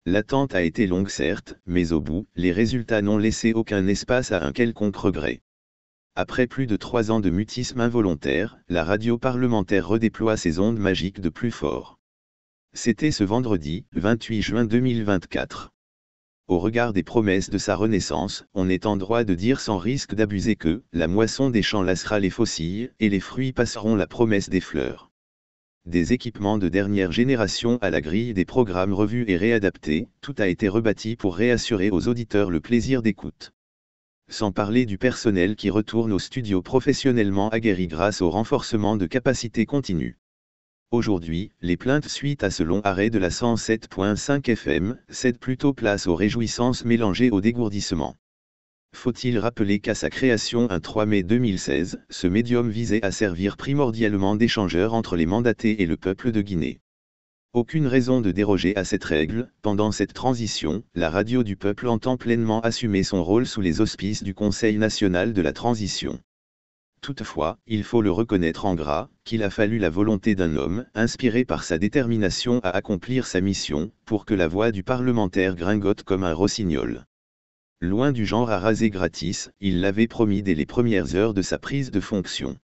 L'attente a été longue certes, mais au bout, les résultats n'ont laissé aucun espace à un quelconque regret. Après plus de 3 ans de mutisme involontaire, la radio parlementaire redéploie ses ondes magiques de plus fort. C'était ce vendredi, 28 juin 2024. Au regard des promesses de sa renaissance, on est en droit de dire sans risque d'abuser que, la moisson des champs lassera les faucilles, et les fruits passeront la promesse des fleurs. Des équipements de dernière génération à la grille des programmes revus et réadaptés, tout a été rebâti pour réassurer aux auditeurs le plaisir d'écoute. Sans parler du personnel qui retourne au studio professionnellement aguerri grâce au renforcement de capacités continues. Aujourd'hui, les plaintes suite à ce long arrêt de la 107.5 FM cèdent plutôt place aux réjouissances mélangées au dégourdissement. Faut-il rappeler qu'à sa création un 3 mai 2016, ce médium visait à servir primordialement d'échangeur entre les mandatés et le peuple de Guinée. Aucune raison de déroger à cette règle. Pendant cette transition, la radio du peuple entend pleinement assumer son rôle sous les auspices du Conseil national de la transition. Toutefois, il faut le reconnaître en gras, qu'il a fallu la volonté d'un homme, inspiré par sa détermination à accomplir sa mission, pour que la voix du parlementaire gringote comme un rossignol. Loin du genre à raser gratis, il l'avait promis dès les premières heures de sa prise de fonction.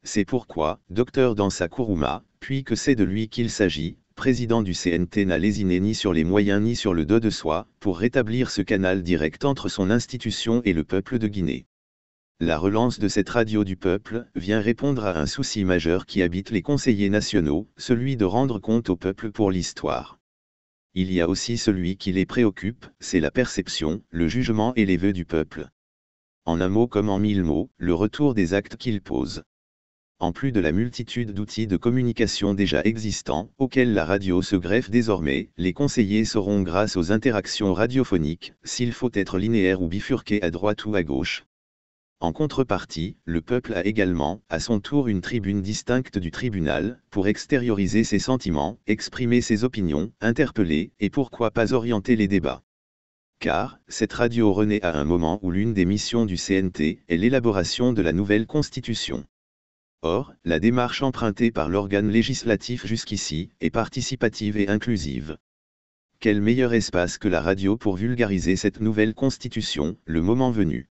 C'est pourquoi, Dr Dansa Kourouma, puis que c'est de lui qu'il s'agit, président du CNT n'a lésiné ni sur les moyens ni sur le dos de soi, pour rétablir ce canal direct entre son institution et le peuple de Guinée. La relance de cette radio du peuple vient répondre à un souci majeur qui habite les conseillers nationaux, celui de rendre compte au peuple pour l'histoire. Il y a aussi celui qui les préoccupe, c'est la perception, le jugement et les vœux du peuple. En un mot comme en 1000 mots, le retour des actes qu'il pose. En plus de la multitude d'outils de communication déjà existants, auxquels la radio se greffe désormais, les conseillers sauront grâce aux interactions radiophoniques, s'il faut être linéaire ou bifurqué à droite ou à gauche. En contrepartie, le peuple a également, à son tour une tribune distincte du tribunal, pour extérioriser ses sentiments, exprimer ses opinions, interpeller, et pourquoi pas orienter les débats. Car, cette radio renaît à un moment où l'une des missions du CNT est l'élaboration de la nouvelle constitution. Or, la démarche empruntée par l'organe législatif jusqu'ici, est participative et inclusive. Quel meilleur espace que la radio pour vulgariser cette nouvelle constitution, le moment venu.